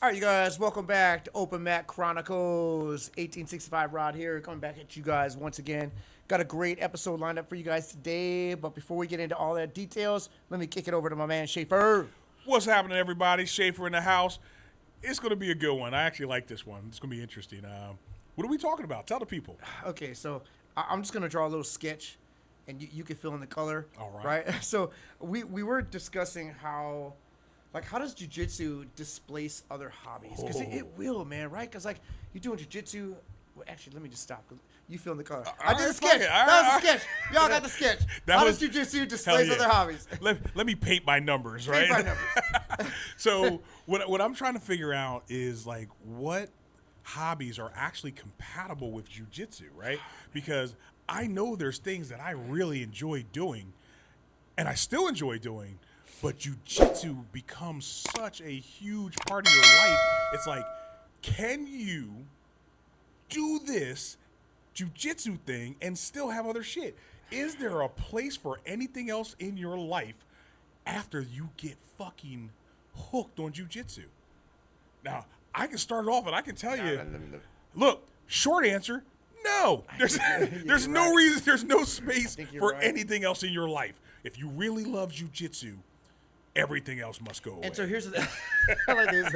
All right, you guys, welcome back to Open Mat Chronicles. 1865 Rod here, coming back at you guys once again. Got a great episode lined up for you guys today, but before we get into all that details, let me kick it over to my man Schaefer. What's happening, everybody? Schaefer in the house. It's going to be a good one. I actually like this one. It's going to be interesting. What are we talking about? Tell the people. Okay, so I'm just going to draw a little sketch, and you can fill in the color. All right. So we were discussing how does jiu-jitsu displace other hobbies? Because it will, man, right? Because, you're doing jiu-jitsu. Well, actually, let me just stop. You fill in the color. I did the sketch. That was the sketch. Y'all got the sketch. How does jiu-jitsu displace other hobbies? Let me paint my numbers, right? Paint my numbers. So what I'm trying to figure out is, what hobbies are actually compatible with jiu-jitsu, right? Because I know there's things that I really enjoy doing, and I still enjoy doing, but jiu-jitsu becomes such a huge part of your life. It's like, can you do this jiu-jitsu thing and still have other shit? Is there a place for anything else in your life after you get fucking hooked on jiu-jitsu? Now, I can start it off and I can tell you, look, short answer, no. There's no reason, there's no space for anything else in your life. If you really love jiu-jitsu, everything else must go away. And so here's the I like this.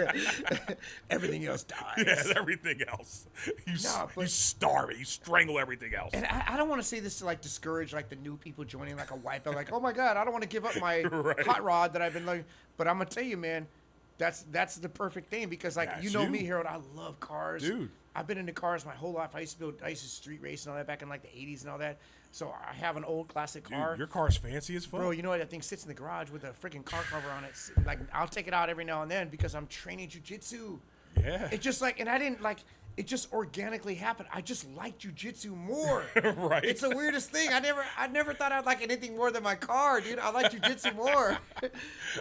Everything else dies. Yes, everything else. You starve it. You strangle everything else. And I don't want to say this to discourage the new people joining a white belt. Oh my God, I don't want to give up my hot rod that I've been but I'm gonna tell you, man, that's the perfect thing because you know me, Harold. I love cars, dude. I've been into cars my whole life. I used to street race and all that back in the 80s and all that. So I have an old classic car. Dude, your car's fancy as fuck. Bro, you know what? That thing sits in the garage with a freaking car cover on it. I'll take it out every now and then because I'm training jiu-jitsu. Yeah. It just and I didn't it just organically happened. I just like jiu-jitsu more. Right. It's the weirdest thing. I never thought I'd like anything more than my car, dude. I like jiu-jitsu more.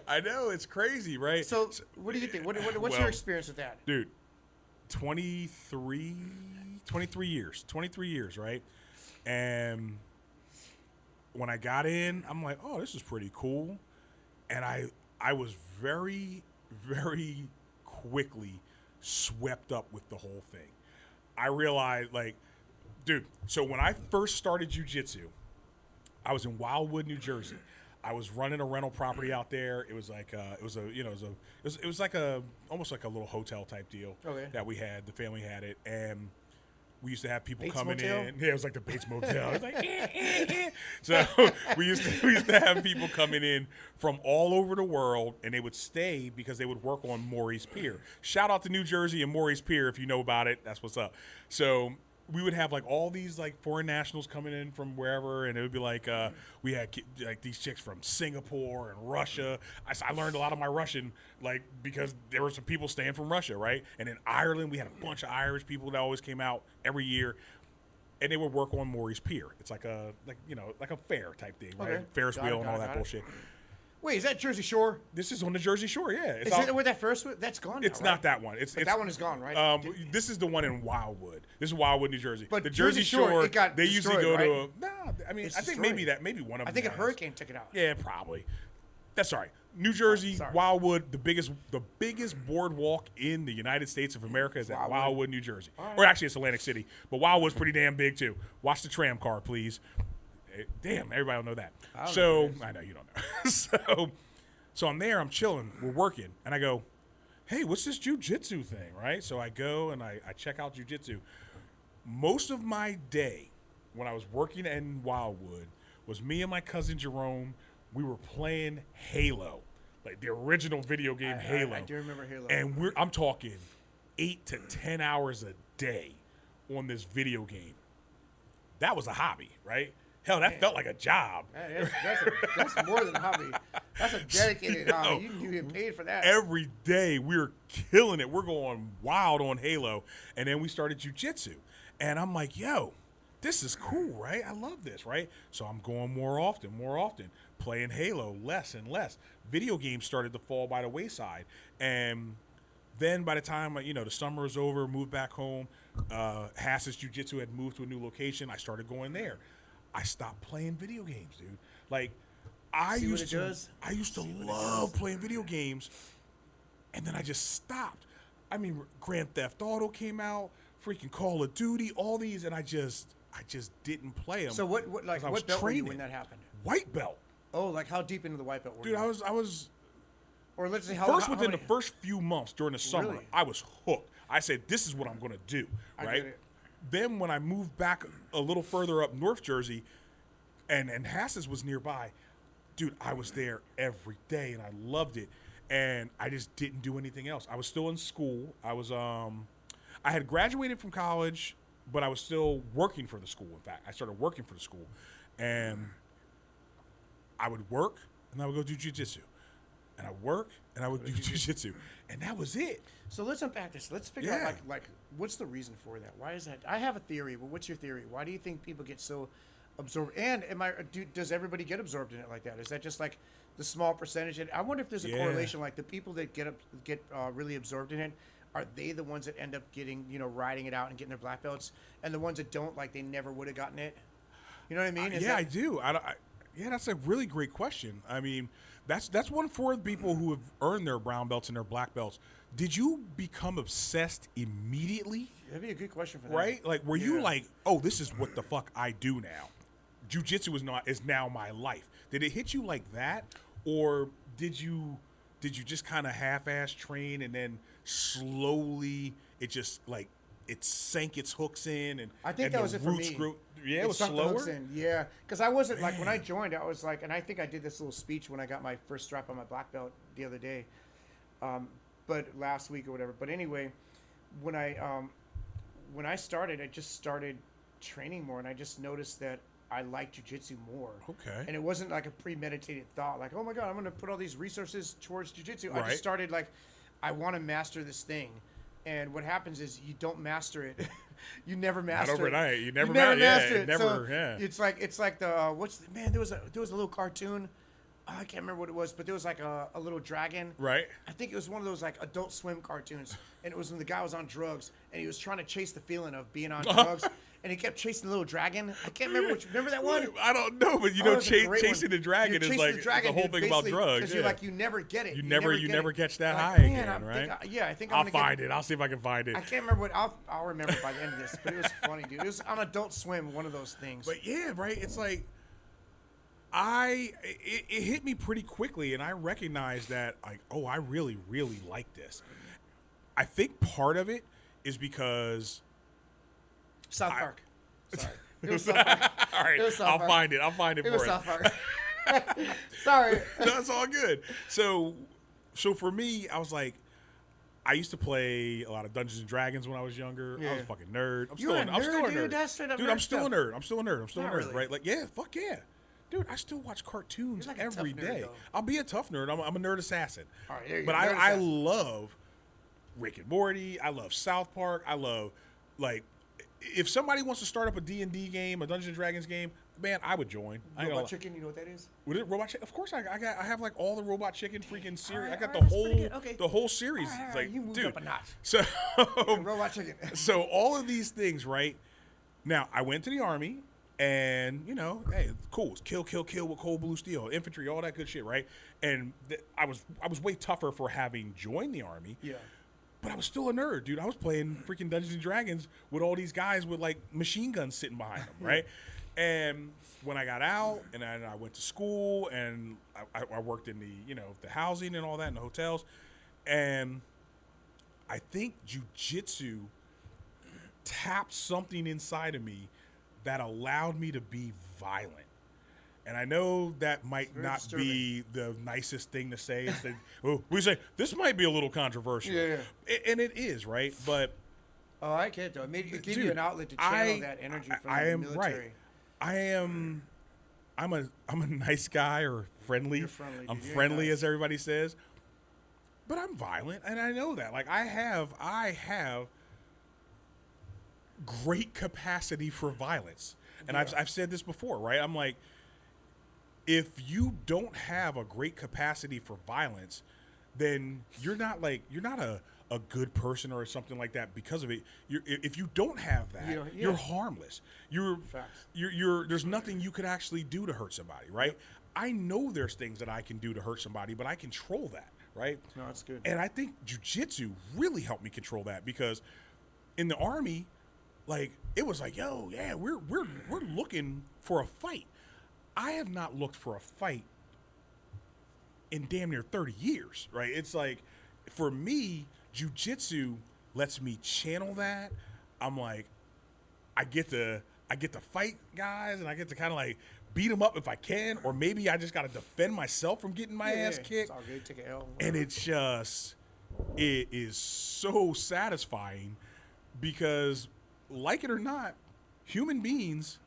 I know, it's crazy, right? So what do you think? What's your experience with that? Dude, 23 years, right? And when I got in, I'm like, oh, this is pretty cool. And I was very, very quickly swept up with the whole thing. I realized, dude, so when I first started jiu-jitsu, I was in Wildwood, New Jersey. I was running a rental property out there. It was almost like a little hotel type deal that we had. The family had it, and we used to have people Bates coming Motel? in. Yeah, it was like the Bates Motel. It was like, So we used to have people coming in from all over the world, and they would stay because they would work on Maurice Pier. Shout out to New Jersey and Maurice Pier if you know about it. That's what's up. So we would have all these foreign nationals coming in from wherever, and it would be we had these chicks from Singapore and Russia. I learned a lot of my Russian because there were some people staying from Russia, right? And in Ireland, we had a bunch of Irish people that always came out every year, and they would work on Maurice Pier. It's like a fair type thing, right? Ferris wheel and all that bullshit. Wait, is that Jersey Shore? This is on the Jersey Shore, yeah. Is it where that first one? That's gone now, It's not that one. That one is gone, right? This is the one in Wildwood. This is Wildwood, New Jersey. But the Jersey Shore, it got they destroyed, usually go right? I think maybe one of them. I think a hurricane took it out. Yeah, probably. That's all right. New Jersey, Wildwood, the biggest boardwalk in the United States of America is at Wildwood, New Jersey. Right. Or actually, it's Atlantic City. But Wildwood's pretty damn big, too. Watch the tram car, please. Damn, everybody will know that. I know you don't know. So I'm there, I'm chilling, we're working, and I go, hey, what's this jiu-jitsu thing, right? So I go and I check out jiu-jitsu. Most of my day when I was working in Wildwood was me and my cousin Jerome. We were playing Halo, the original video game Halo. I do remember Halo. And I'm talking 8 to 10 hours a day on this video game. That was a hobby, right? Hell, that felt like a job. That's more than a hobby. That's a dedicated hobby. You get paid for that. Every day we were killing it. We're going wild on Halo. And then we started jiu-jitsu. And I'm like, yo, this is cool, right? I love this, right? So I'm going more often, playing Halo less and less. Video games started to fall by the wayside. And then by the time, the summer was over, moved back home, Hass's Jiu-Jitsu had moved to a new location. I started going there. I stopped playing video games, dude. I used to love playing video games, and then I just stopped. I mean, Grand Theft Auto came out, freaking Call of Duty, all these, and I just didn't play them. So what belt were you when that happened? White belt. Oh, like how deep into the white belt were you? Dude, I was or let's say within the first few months during the summer, Really? I was hooked. I said, this is what I'm going to do, I right? get it. Then when I moved back a little further up North Jersey, and Hass's was nearby, dude, I was there every day, and I loved it. And I just didn't do anything else. I was still in school. I had graduated from college, but I was still working for the school. In fact, I started working for the school, and I would work, and I would go do jiu-jitsu. And I work, and I would do jiu-jitsu. And that was it. So let's unpack this. Let's figure out like what's the reason for that? Why is that? I have a theory, but what's your theory? Why do you think people get so absorbed? And does everybody get absorbed in it like that? Is that just like the small percentage? I wonder if there's a correlation. Like the people that get really absorbed in it, are they the ones that end up getting, riding it out and getting their black belts, and the ones that don't, like they never would have gotten it? You know what I mean? I do. Yeah, that's a really great question. I mean, that's one for the people who have earned their brown belts and their black belts. Did you become obsessed immediately? That'd be a good question for that. Right? Like, were you like, oh, this is what the fuck I do now? Jiu-jitsu is now my life. Did it hit you like that, or did you just kind of half-ass train and then slowly it just like it sank its hooks in and I think and that the was it for roots me. grew? Yeah, it was sunk the hooks slower. in. Yeah, because I wasn't like when I joined, I was like, and I think I did this little speech when I got my first strap on my black belt the other day, but last week or whatever. But anyway, when I started, I just started training more, and I just noticed that I like jiu-jitsu more. Okay. And it wasn't like a premeditated thought, like, oh my God, I'm going to put all these resources towards jiu-jitsu. I Right. just started like, I want to master this thing. And what happens is you don't master it. You never master Not overnight. it. You never master it. Never, So yeah. It's like the there was a little cartoon. I can't remember what it was, but there was like a little dragon. Right. I think it was one of those like Adult Swim cartoons, and it was when the guy was on drugs and he was trying to chase the feeling of being on drugs, and he kept chasing the little dragon. I can't remember remember that one. I don't know, but Oh, that's a great chasing one. the dragon You're is chasing like the dragon, the whole dude, thing about basically, drugs. Because Yeah. you're like, you never get it. You never never catch that Like, high man, again, right? I think I'll find it. I'll see if I can find it. I can't remember what I'll remember by the end of this, but it was funny, dude. It was on Adult Swim, one of those things. But yeah, right. It's like it hit me pretty quickly, and I recognized that like, oh, I really, really like this. I think part of it is because South Park. Sorry. It was all South Park. right, It was South I'll Park. find it. I'll find it It for was us. South Park. Sorry. That's all good. So for me, I was like, I used to play a lot of Dungeons and Dragons when I was younger. I was a fucking nerd. I'm still a nerd, nerd. dude. That's straight up Dude, nerd I'm still a stuff. nerd. I'm still a nerd. I'm still a Not nerd, really. right? Like, yeah, fuck yeah. Dude, I still watch cartoons You're like a tough every nerd, day. though. I'll be a tough nerd. I'm a nerd assassin. All right, there you but go, nerd I assassin. love Rick and Morty. I love South Park. I love, like, if somebody wants to start up a D&D game, a Dungeons and Dragons game, man, I would join. I ain't gonna Robot lie. Chicken, you know what that is? Would it Robot Chicken? Of course, I have like all the Robot Chicken freaking series. Alright, I got alright, the that's pretty good. Okay. the whole series. All right, It's all right, like, you moved dude. up a notch. So Robot Chicken. so all of these things, right? Now I went to the Army, and hey, cool, it's kill with cold blue steel, infantry, all that good shit, right? And I was way tougher for having joined the Army. Yeah. But I was still a nerd, dude. I was playing freaking Dungeons and Dragons with all these guys with like machine guns sitting behind them, right? And when I got out and I went to school and I worked in the housing and all that in the hotels, and I think jiu-jitsu tapped something inside of me that allowed me to be violent. And I know that might very not disturbing. be the nicest thing to say. It's that, we say, this might be a little controversial. Yeah. And it is, right? But Oh, I get it, though. It gave you dude, an outlet to channel that energy from I the am military. right. I'm a nice guy or friendly. You're friendly, I'm dude. You're friendly, nice. as everybody says. But I'm violent, and I know that. Like I have great capacity for violence. And I've said this before, right? I'm like, if you don't have a great capacity for violence, then you're not a good person or something like that because of it. If you don't have that, you're harmless. Facts. There's nothing you could actually do to hurt somebody, right? I know there's things that I can do to hurt somebody, but I control that, right? No, that's good. And I think jiu-jitsu really helped me control that, because in the Army, like, it was like, yo, yeah, we're looking for a fight. I have not looked for a fight in damn near 30 years, right? It's like, for me, jiu-jitsu lets me channel that. I'm like, I get to fight guys, and I get to kind of like beat them up if I can, or maybe I just got to defend myself from getting my ass kicked. It's all good. Take an L. And it is so satisfying, because, like it or not, human beings,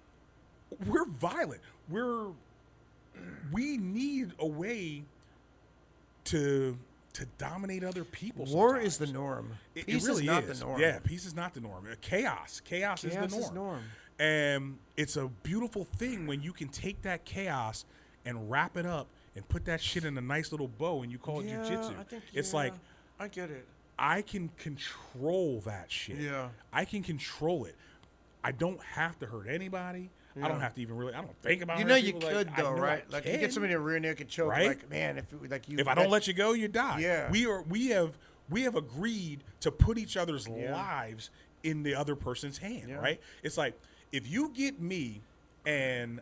we're violent. We need a way to dominate other people. War sometimes. is the norm. It Peace really is not the norm. Yeah, peace is not the norm. Chaos is the norm. And it's a beautiful thing when you can take that chaos and wrap it up and put that shit in a nice little bow, and you call it jiu-jitsu. It's like, I get it. I can control that shit. Yeah. I can control it. I don't have to hurt anybody. I don't have to even really. I don't think about. You know you people. could Like, though, I know right? I Like can. you get somebody in a rear naked choke, Right? like man, If I don't let you go, you die. Yeah. We have agreed to put each other's lives in the other person's hand, right? It's like, if you get me and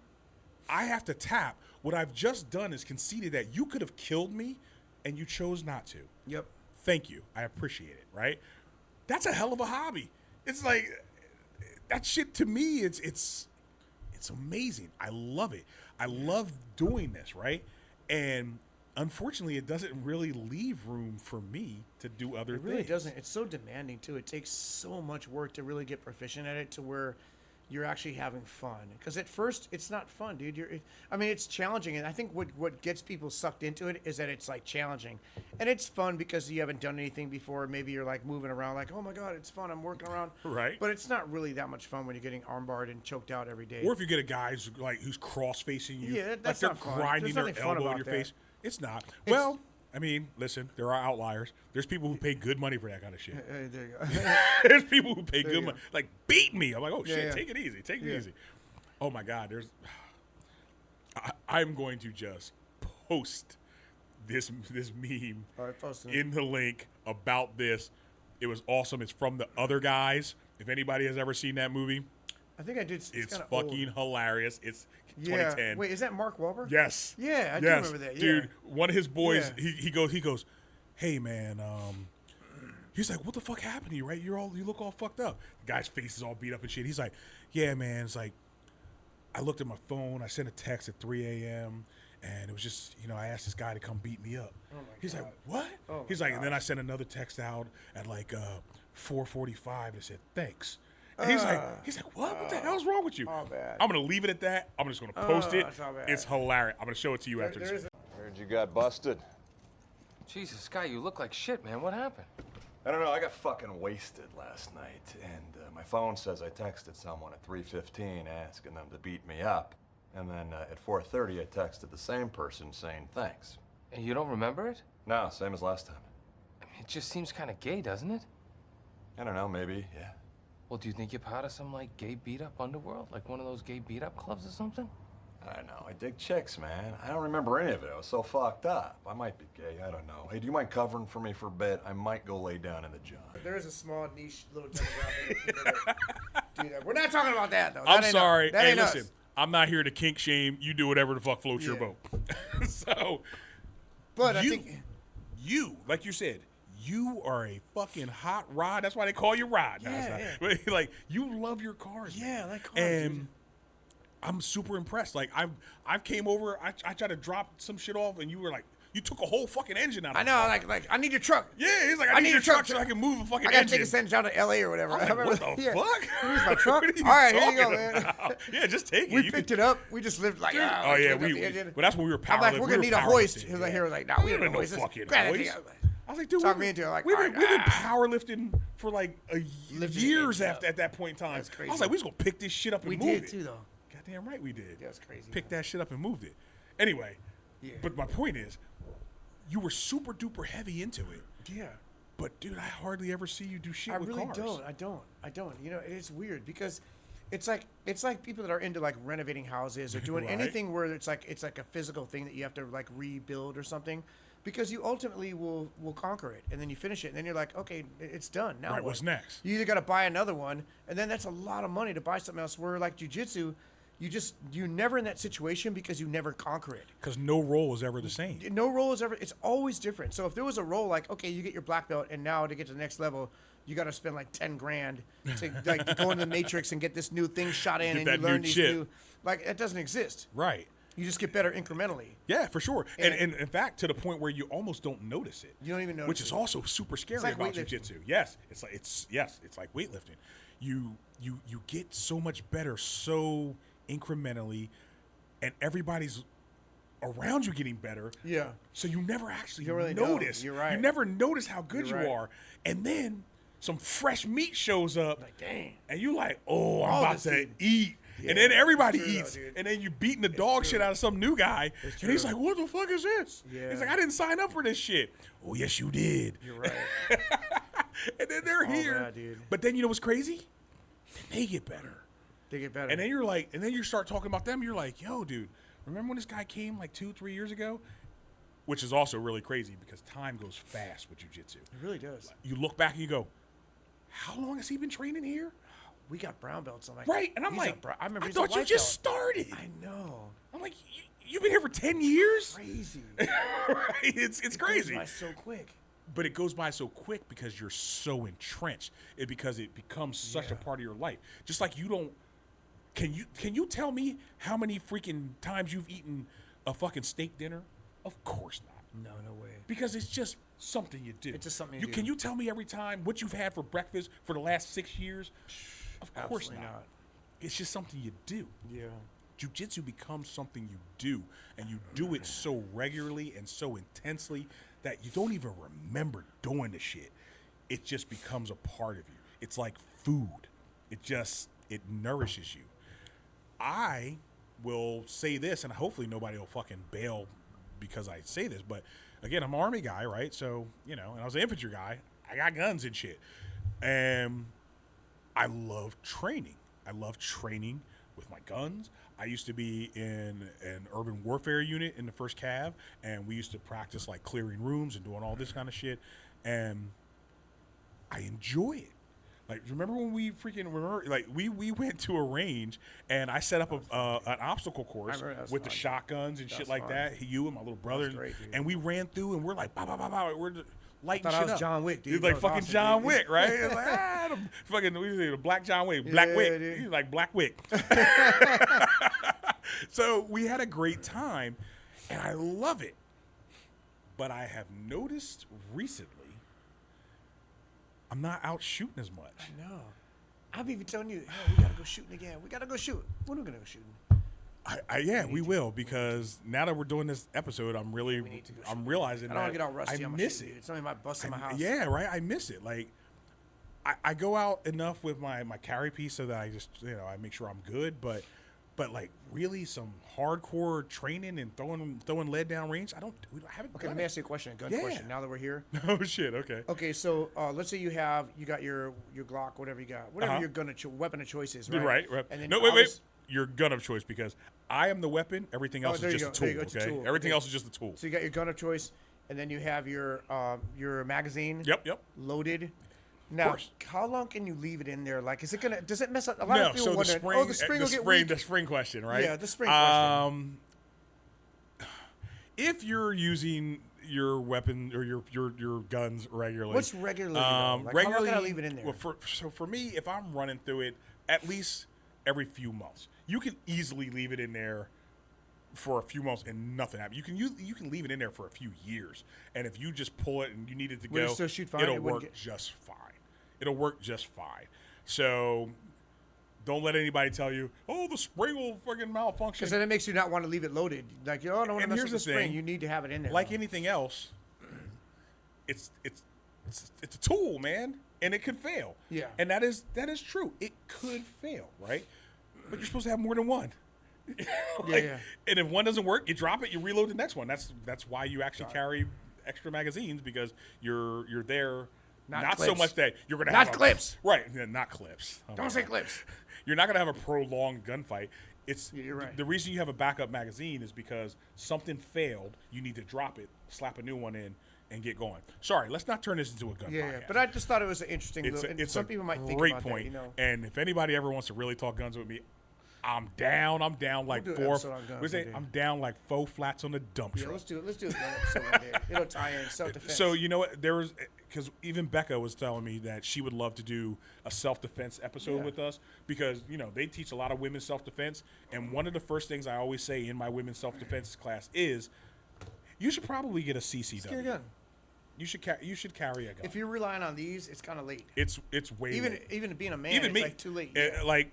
I have to tap, what I've just done is conceded that you could have killed me and you chose not to. Yep. Thank you. I appreciate it, right? That's a hell of a hobby. It's like, that shit to me, it's amazing. I love it. I love doing this, right? And unfortunately, it doesn't really leave room for me to do other things. It really doesn't. It's so demanding too. It takes so much work to really get proficient at it, to where you're actually having fun. Because at first, it's not fun, dude. It's challenging, and I think what gets people sucked into it is that it's like challenging, and it's fun because you haven't done anything before. Maybe you're like moving around, like, oh my god, it's fun. I'm working around, right? But it's not really that much fun when you're getting armbarred and choked out every day. Or if you get a guy who's cross facing you, Yeah, that's like not they're fun. grinding There's their nothing fun elbow in about your that. face. It's not. Well, I mean, listen, there are outliers. There's people who pay good money for that kind of shit. There you go. There's people who pay There good you money, go. like beat me. I'm like, oh shit, yeah. take it easy, take it easy. Oh my God, I'm going to just post this meme All right, post it. in the link about this. It was awesome. It's from The Other Guys. If anybody has ever seen that movie, I think I did. it's kinda fucking hilarious. It's 2010. Wait, is that Mark Wahlberg? Yes. Yeah, I do Yes. remember that. Yeah. Dude, one of his boys, Yeah. he goes, hey man, he's like, what the fuck happened to you, right? You look all fucked up. The guy's face is all beat up and shit. He's like, yeah, man. It's like, I looked at my phone. I sent a text at 3 a.m. and it was just, I asked this guy to come beat me up. Oh my He's God. like, what? Oh He's my like, and then I sent another text out at like 4:45 and said, thanks. And he's like, what? What the hell's wrong with you? Oh, bad. I'm gonna leave it at that. I'm just gonna post it. that's all bad. It's hilarious. I'm gonna show it to you after this. Heard you got busted. Jesus, Scott, you look like shit, man. What happened? I don't know, I got fucking wasted last night, and my phone says I texted someone at 3:15 asking them to beat me up, and then at 4:30 I texted the same person saying thanks. And you don't remember it? No, same as last time. I mean, it just seems kind of gay, doesn't it? I don't know, maybe, yeah. Well, do you think you're part of some, like, gay beat-up underworld? Like one of those gay beat-up clubs or something? I don't know, I dig chicks, man. I don't remember any of it, I was so fucked up. I might be gay, I don't know. Hey, do you mind covering for me for a bit? I might go lay down in the john. There is a small niche little demographic that do that. We're not talking about that though. I'm That ain't sorry. That Hey, ain't listen, us. I'm not here to kink shame. You do whatever the fuck floats your Yeah. boat. So, But I you, think like you said, you are a fucking hot rod. That's why they call you Rod. No, it's not. Like, you love your cars. Yeah, man. I like cars, And dude. I'm super impressed. Like, I've came over. I tried to drop some shit off, and you were like, you took a whole fucking engine out. I of know, the car. like I need your truck. Yeah, he's like, I need your truck so I can move the fucking I gotta engine. take a sentence down to LA or whatever. I'm like, I remember what the yeah. fuck? Here's my truck. What are you All right, here you go, talking man. about? Yeah, just take it. We You picked can- it up. We just lived like, Oh yeah, we. well that's when we were powerlifting. I'm like, we're gonna need a hoist. He was like, nah, we don't don't need no hoist. fucking Grab that hoist. thing. I was like, dude, Talk me into it, like, we've all been right, powerlifting for like Lifting years it, at that point in time. That's crazy. I was like, we just gonna pick this shit up and We move it. did too, though. Goddamn right we did. Yeah, that's crazy. Picked that shit up and moved it. Anyway, Yeah. but my point is, you were super duper heavy into it. Yeah. But dude, I hardly ever see you do shit I with really cars. I don't. It's weird because it's like people that are into like renovating houses or doing Right. anything where it's like a physical thing that you have to like rebuild or something. Because you ultimately will conquer it, and then you finish it, and then you're like, okay, it's done. Now Right, what? what's next? You either got to buy another one, and then that's a lot of money to buy something else. Where like jiu-jitsu, you're never in that situation because you never conquer it. Because no role is ever the same. No role is ever. It's always different. So if there was a role like, okay, you get your black belt, and now to get to the next level, you got to spend like 10 grand to like to go into the matrix and get this new thing shot in, Get and that you learn new these chip. new. Like that doesn't exist. Right. You just get better incrementally. Yeah, for sure. And And- in fact, to the point where you almost don't notice it. You don't even notice Which is it. also super scary like about weightlifting. jiu-jitsu. Yes, it's like weightlifting. You get so much better so incrementally, and everybody's around you getting better. Yeah. So you never actually You don't really know. notice. You're right. You never notice how good You're you right. are. And then some fresh meat shows up. Like, dang. And you like, oh, I'm All about this to dude. eat. Yeah, and then everybody it's true, eats. though, dude. And then you beating the dog shit out of some new guy. And he's true. like, what the fuck is this? Yeah. He's like, I didn't sign up for this shit. Oh, yes, you did. You're right. And then they're All here. that, dude. But then you know what's crazy? They get better. They get better. And then you're like, and then you start talking about them. You're like, yo, dude, remember when this guy came like 2-3 years ago? Which is also really crazy because time goes fast with jiu-jitsu. It really does. You look back and you go, how long has he been training here? We got brown belts. I'm like, Right. And I'm he's a like, I remember I he's a thought you white just belt. started. I know. I'm like, you've been here for 10 years? Crazy. Right? It's It crazy. goes by so quick. But it goes by so quick because you're so entrenched. Because it becomes such a part of your life. Just like you don't. Can you tell me how many freaking times you've eaten a fucking steak dinner? Of course not. No way. Because it's just something you do. It's just something you do. Can you tell me every time what you've had for breakfast for the last 6 years? Of course Absolutely not. not. It's just something you do. Yeah. Jiu-jitsu becomes something you do, and you do it so regularly and so intensely that you don't even remember doing the shit. It just becomes a part of you. It's like food. It nourishes you. I will say this, and hopefully nobody will fucking bail because I say this, but again, I'm an Army guy, right? So, and I was an infantry guy. I got guns and shit. And I love training. I love training with my guns. I used to be in an urban warfare unit in the 1st Cav, and we used to practice like clearing rooms and doing all this kind of shit. And I enjoy it. Like, remember when we we went to a range and I set up an obstacle course remember, that was with the fun. shotguns and That shit was like fun. that. You and my little brother, great, dude. and we ran through and we're like, bah, bah, bah, bah, we're lighting thought I shit was up. John Wick, dude. He's like That was fucking awesome, John dude. Wick, right? It's like, the fucking we say the Black John Wick, Black Yeah, Wick. dude. He's like Black Wick. So we had a great time, and I love it. But I have noticed recently, I'm not out shooting as much. No. I'm even telling you, hey, we gotta go shooting again. We gotta go shoot. When are we gonna go shooting? Yeah, we will, because now that we're doing this episode, I'm need to go I'm shoot. realizing I don't that want to get all rusty I on my miss shit, it. dude. It's only my bus in my house. Yeah, right. I miss it. Like, I go out enough with my carry piece so that I just I make sure I'm good. But like really some hardcore training and throwing lead down range. I haven't. Okay, let done me it. ask you a question, a gun Yeah. question. Now that we're here. Oh shit. Okay. Okay, so let's say you got your Glock, whatever you got, whatever your weapon of choice is, right? Right. And then No, wait. obvious- Your gun of choice, because I am the weapon. Everything else there is you just go. a There you tool. go. It's a Okay. tool. Everything Okay. else is just a tool. So you got your gun of choice, and then you have your magazine. Yep. Loaded. Now, course. how long can you leave it in there? Like, does it mess up? A lot No. of people So the wonder, spring. the spring will get weak. The spring question, right? Yeah, the spring question. If you're using your weapon or your guns regularly, What's regularly? Like, how long can I leave it in there? Well, for me, if I'm running through it, at least every few months, you can easily leave it in there for a few months and nothing happens. You can leave it in there for a few years, and if you just pull it and you need it to Would it go, still shoot fine? it'll It wouldn't work get- just fine. It'll work just fine. So don't let anybody tell you, oh, the spring will fucking malfunction. Because then it makes you not want to leave it loaded. Like, I don't want to And mess here's with the the spring. thing. You need to have it in there. Like anything else, it's a tool, man, and it could fail. Yeah. And that is true. It could fail, right? But you're supposed to have more than one. Yeah. And if one doesn't work, you drop it, you reload the next one. That's why you actually carry extra magazines, because you're there. Not so clips. much that you're gonna Not have clips. Right? Yeah, not clips. Oh, Don't my say God. clips. You're not gonna have a prolonged gunfight. It's Yeah, you're right. The reason you have a backup magazine is because something failed. You need to drop it, slap a new one in, and get going. Sorry, let's not turn this into a gun Yeah, podcast. but I just thought it was an interesting. it's And it's some a people might think great about point. that, you know. And if anybody ever wants to really talk guns with me, I'm down. I'm down like We'll do an four. episode on guns We say one day. I'm down like 4 flats on the dump Yeah, truck. let's do it. Let's do a gun episode one day. It'll tie in self-defense. So you know what? There was because even Becca was telling me that she would love to do a self-defense episode Yeah. with us because they teach a lot of women's self-defense, and one of the first things I always say in my women's self-defense class is, you should probably get a CCW. Let's get a gun. You should carry a gun. If you're relying on these, it's kind of late. It's way late. Even being a man, Even it's me, like too late. Like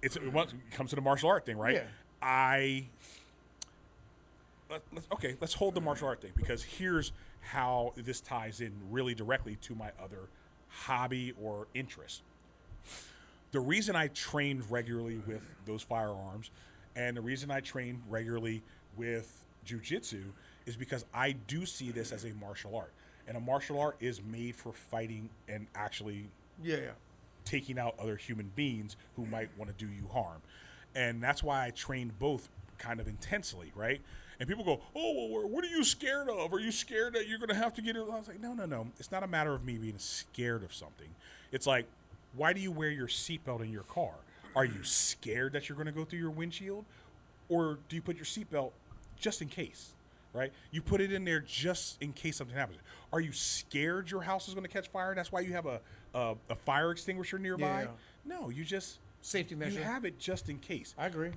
it comes to the martial art thing, right? Yeah. Let's hold the martial art thing because here's how this ties in really directly to my other hobby or interest. The reason I trained regularly with those firearms and the reason I trained regularly with jiu-jitsu is because I do see this as a martial art. And a martial art is made for fighting and actually Yeah. taking out other human beings who might want to do you harm. And that's why I trained both kind of intensely, right? And people go, oh, well, what are you scared of? Are you scared that you're going to have to get it? I was like, no. It's not a matter of me being scared of something. It's like, why do you wear your seatbelt in your car? Are you scared that you're going to go through your windshield? Or do you put your seatbelt just in case, right? You put it in there just in case something happens. Are you scared your house is going to catch fire? That's why you have a fire extinguisher nearby? Yeah. No, you just... Safety measure. You have it just in case. I agree.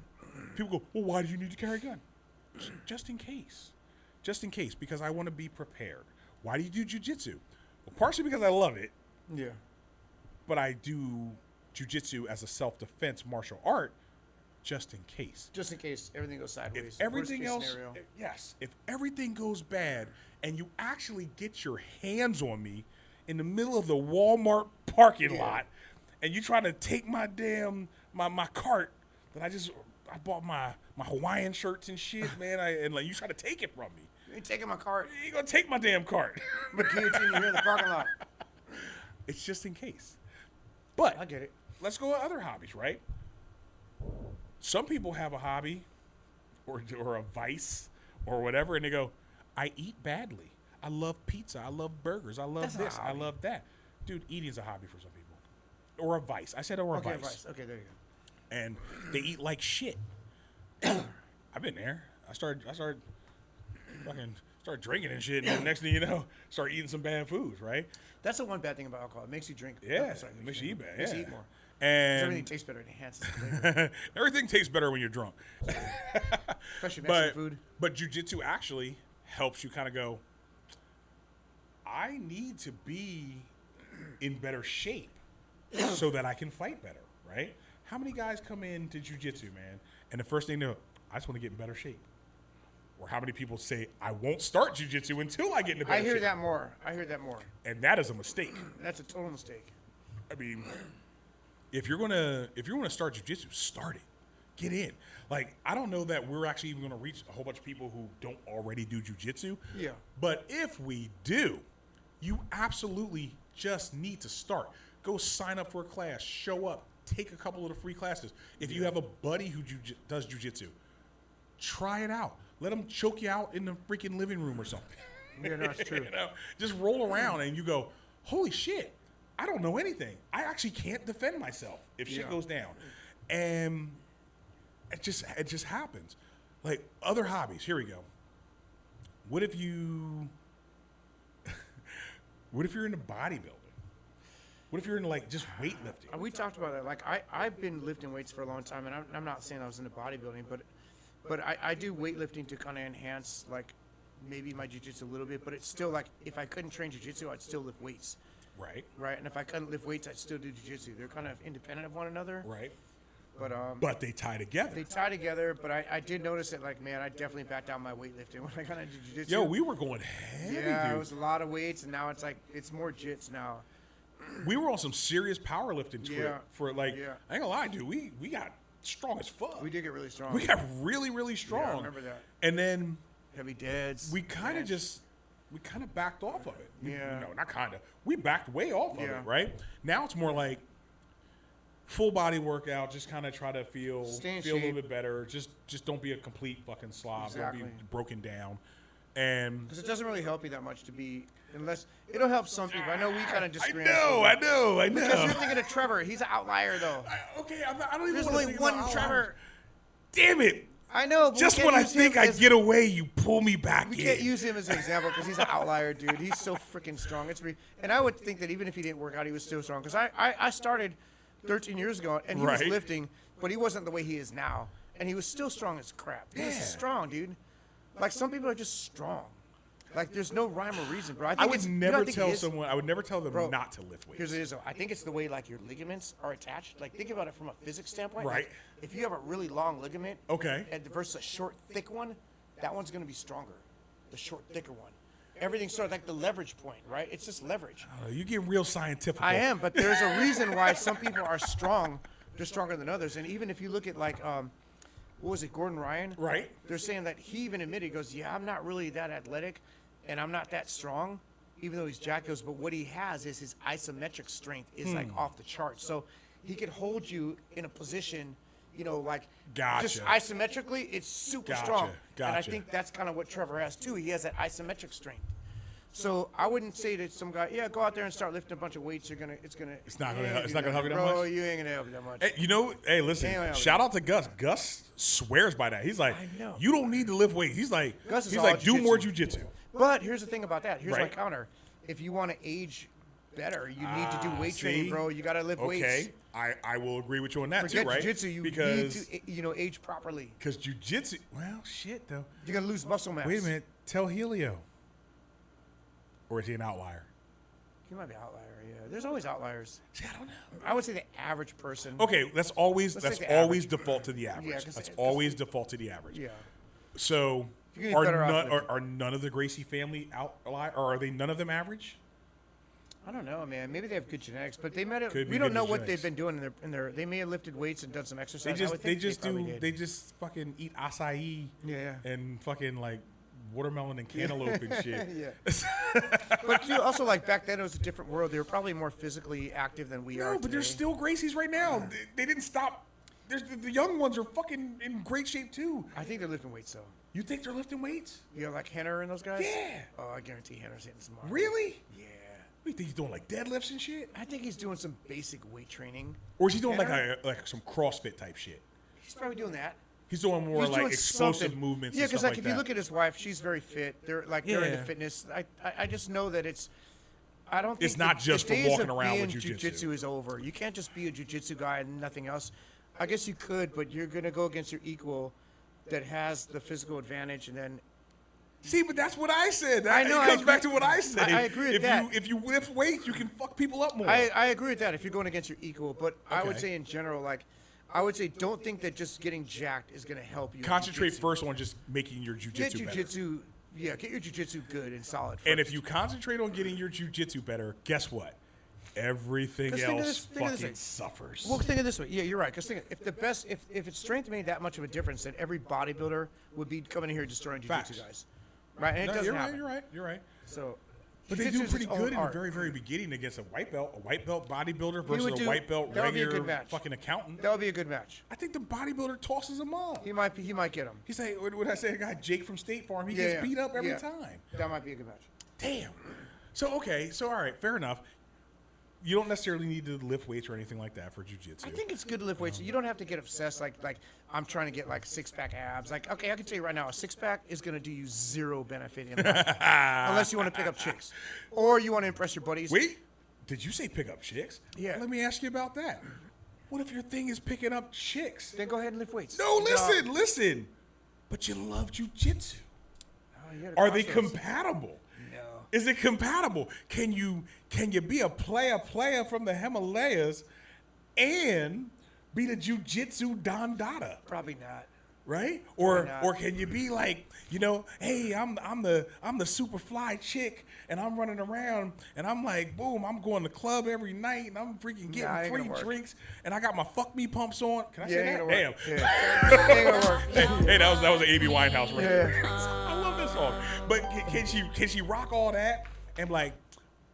People go, well, why do you need to carry a gun? Just in case. Just in case, because I want to be prepared. Why do you do jiu-jitsu? Well, partially because I love it, Yeah. but I do jiu-jitsu as a self-defense martial art just in case. Just in case everything goes sideways. If everything Worst else, case scenario. yes, if everything goes bad and you actually get your hands on me in the middle of the Walmart parking lot and you trying to take my damn, my cart that I bought my Hawaiian shirts and shit, man, and like you try to take it from me. You ain't taking my cart. You ain't gonna take my damn cart. But guillotine you here in the parking lot. It's just in case. But I get it. let's go to other hobbies, right? Some people have a hobby or a vice or whatever, and they go, I eat badly. I love pizza. I love burgers. I love That's not a this. I hobby. love that. Dude, eating's a hobby for some people. Or a vice. I said or a Okay, vice. vice. Okay, there you go. And they eat like shit. I've been there. I started drinking and shit, and then next thing you know, start eating some bad foods, right? That's the one bad thing about alcohol. It makes you drink. Yeah, Sorry, it makes you eat bad. Makes you Yeah. eat more. 'Cause And everything tastes better. It enhances the flavor. everything tastes better when you're drunk. Especially Mexican but food. but jujitsu actually helps you kind of go, I need to be in better shape so that I can fight better, right? How many guys come into jujitsu, man, and the first thing they go, I just want to get in better shape? Or how many people say, I won't start jujitsu until I get into better I hear shape? that more. I hear that more. And that is a mistake. That's a total mistake. I mean, if you're gonna start jujitsu, start it. Get in. Like, I don't know that we're actually even gonna reach a whole bunch of people who don't already do jujitsu. Yeah. But if we do, you absolutely just need to start. Go sign up for a class. Show up. Take a couple of the free classes. If you have a buddy who does jujitsu, try it out. Let them choke you out in the freaking living room or something. Yeah, no, that's true. Just roll around and you go, holy shit, I don't know anything. I actually can't defend myself if shit goes down. And it just happens. Like other hobbies, here we go. What if you're into bodybuilding? What if you're into like just weightlifting? We talked about that. Like I've been lifting weights for a long time, and I'm not saying I was into bodybuilding, but I do weightlifting to kind of enhance like maybe my jiu-jitsu a little bit. But it's still like if I couldn't train jiu-jitsu, I'd still lift weights. Right. Right. And if I couldn't lift weights, I'd still do jiu-jitsu. They're kind of independent of one another. Right. But they tie together. they tie together. But I did notice that like man, I definitely backed down my weightlifting when I got into jiu-jitsu. Yo, we were going heavy, yeah, dude. it was a lot of weights, and now it's like it's more jits now. We were on some serious powerlifting trip Yeah. for like, Yeah. I ain't gonna lie, dude, we got strong as fuck. We did get really strong. We got really, really strong. Yeah, I remember that. And then Heavy deads. we kind of bench. backed off of it. Yeah. No, not kind of. We backed way off of Yeah. it, right? Now it's more like, full body workout. Just kind of try to feel Stay in a little shape. bit better. Just don't be a complete fucking slob. Exactly. Don't be broken down. And Because it doesn't really help you that much to be, unless it'll help some people. I know we kind of I disagree. know. Because you're thinking of Trevor. He's an outlier, though. I don't even There's want to only think one about Trevor. Damn it. I know. But Just we when can't I use think him I as- get away, you pull me back We in. can't use him as an example because he's an outlier, dude. He's so freaking strong. And I would think that even if he didn't work out, he was still strong. Because I started 13 years ago, and he was Right. lifting, but he wasn't the way he is now. And he was still strong as crap. He was Yeah. strong, dude. Like, some people are just strong. Like, there's no rhyme or reason, bro. I would you don't never think tell it is? someone. I would never tell them Bro, not to lift weights. Here's what it is, though. I think it's the way, like, your ligaments are attached. Like, think about it from a physics standpoint. Right. Like, if you have a really long ligament Okay. versus a short, thick one, that one's going to be stronger. The short, thicker one. Everything's sort of like the leverage point, right? It's just leverage. You get real scientific. I am, but there's a reason why some people are strong. They're stronger than others. And even if you look at, like, what was it, Gordon Ryan? Right. They're saying that he even admitted, he goes, yeah, I'm not really that athletic, and I'm not that strong, even though he's jacked. Goes, but what he has is his isometric strength is, like, off the charts. So he could hold you in a position, you know, like, just Gotcha. isometrically, it's super strong. And I Gotcha. think that's kind of what Trevor has, too. He has that isometric strength. So I wouldn't say to some guy, yeah, go out there and start lifting a bunch of weights. It's not gonna help- it's not gonna help you that bro, much? you ain't gonna help you that much. Hey, hey, listen. Damn. Shout out to Gus. Gus swears by that. He's like, I know. you don't need to lift weights. He's like, Gus is he's all like, do more jiu-jitsu. jujitsu. But here's the thing about that. Here's my Right. counter. If you want to age better, you need to do weight see? training, bro. You got to lift weights. Okay, I will agree with you on that Forget too, right? jiu-jitsu. You because need to, age properly. because jujitsu. Well, shit though. You're gonna lose muscle mass. Wait a minute. Tell Helio. Or is he an outlier? He might be an outlier. Yeah, there's always outliers. See, I don't know. I would say the average person. Okay, that's always Let's take the always average. default to the average. Yeah, 'cause that's it- always default to the average. Yeah. So You're gonna be better off with- are none of the Gracie family outlier, or are they none of them average? I don't know, man. Maybe they have good genetics, but they might have. Could be We don't good know what genetics. they've been doing in their. They may have lifted weights and done some exercise. They I would think probably did. they just fucking eat acai Yeah. and fucking like watermelon and cantaloupe and shit. Yeah. But too, also, like, back then it was a different world. They were probably more physically active than we are No, but there's today. still Gracies right now. They didn't stop. The young ones are fucking in great shape too. I think they're lifting weights though. You think they're lifting weights? You know, like Henner and those guys. Yeah. Oh, I guarantee Henner's hitting some. Really? Yeah. What, you think he's doing like deadlifts and shit? I think he's doing some basic weight training. Or is he doing Henner? like some CrossFit type shit? He's probably doing that. He's doing more He's like doing explosive something. movements. Yeah, and because stuff like if that. you look at his wife, she's very fit. They're like they're into Yeah. fitness. I just know that it's. I don't. Think It's not the just for days walking of around with being jiu-jitsu. Jiu-jitsu is over. You can't just be a jiu-jitsu guy and nothing else. I guess you could, but you're gonna go against your equal, that has the physical advantage, and then. See, but that's what I said. I know, It I comes back agree. to what I said. I agree with if that. If you lift weights, you can fuck people up more. I agree with that if you're going against your equal, but I would Okay. say in general, like, I would say don't think that just getting jacked is going to help you. in Concentrate jiu-jitsu. first on just making your Get jujitsu better. jujitsu, yeah, get your jujitsu good and solid. And first. if you concentrate on getting your jujitsu better, guess what? Everything 'Cause think of else this fucking way. suffers. Well, think of it this way. Yeah, you're right. Because if it's strength made that much of a difference, then every bodybuilder would be coming in here destroying jiu-jitsu Facts. guys, right? And it No, doesn't you're happen. right. You're right. So, But they jiu-jitsu do is pretty its own good in the art. very, very beginning against a white belt bodybuilder would versus a do- white belt that would be a regular good match. fucking accountant. That would be a good match. I think the bodybuilder tosses him up. He might get him. He's like, what I say? A guy Jake from State Farm. He Yeah, gets beat up every yeah. time. That might be a good match. Damn. So all right, fair enough. You don't necessarily need to lift weights or anything like that for jujitsu. I think it's good to lift weights. You don't have to get obsessed like I'm trying to get like 6-pack abs. Like, okay, I can tell you right now, a 6-pack is going to do you zero benefit in life unless you want to pick up chicks or you want to impress your buddies. Wait, did you say pick up chicks? Yeah. Let me ask you about that. What if your thing is picking up chicks? Then go ahead and lift weights. No, Good job. listen. But you love jujitsu. Oh, you had a Are they crossroads. compatible? No. Is it compatible? Can you be a player from the Himalayas and be the jujitsu Don Dada? Probably not. Right? Probably not. Or can you be like, hey, I'm the super fly chick and I'm running around and I'm like, boom, I'm going to the club every night and I'm freaking Nah, getting ain't free gonna work. drinks and I got my fuck me pumps on. Can I Yeah, say ain't that? gonna Damn. work. Yeah. Ain't gonna work. Hey, that was an Amy Winehouse record. Yeah. I love this song. But can she rock all that and like,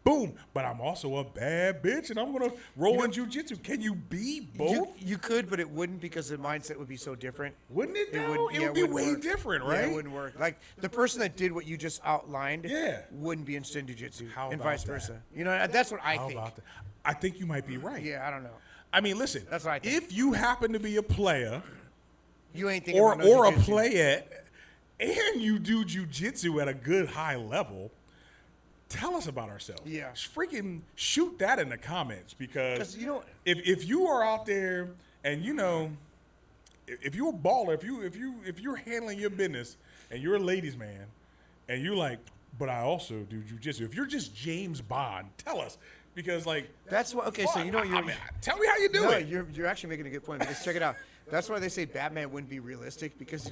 Boom. But I'm also a bad bitch, and I'm gonna roll in jujitsu. Can you be both? You could, but it wouldn't because the mindset would be so different. Wouldn't it? It Though? would. It Yeah, would be wouldn't way work. different, Yeah, right? it wouldn't work. Like the person that did what you just outlined, Yeah. wouldn't be interested in jujitsu, How and about vice that? versa. You know, that's what I How think. about that? I think you might be right. Yeah, I don't know. I mean, listen. That's what I think. If you happen to be a player You ain't thinking or about no a jujitsu. playette, and you do jujitsu at a good high level, tell us about ourselves. Yeah. Freaking shoot that in the comments because 'Cause you know- if you are out there and if you're a baller, if you're handling your business and you're a ladies man and you're like, but I also do jujitsu. If you're just James Bond, tell us because like That's what. Okay, so fuck, you know I mean, tell me how you do No, it. you're actually making a good point because check it out. That's why they say Batman wouldn't be realistic because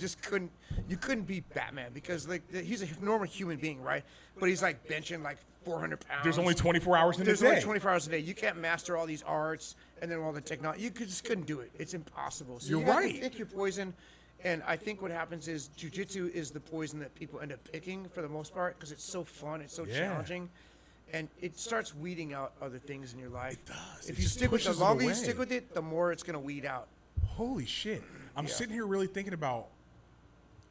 you couldn't beat Batman because like he's a normal human being, right? But he's like benching like 400 pounds. There's only 24 hours in There's a day. only 24 hours a day. You can't master all these arts and then all the technology. You just couldn't do it. It's impossible. So You're you have right. to pick your poison. And I think what happens is jujitsu is the poison that people end up picking for the most part because it's so fun, it's so Yeah. challenging, and it starts weeding out other things in your life. It does. If It you just stick with the pushes it longer you away. stick with it, the more it's gonna weed out. Holy shit. I'm sitting here really thinking about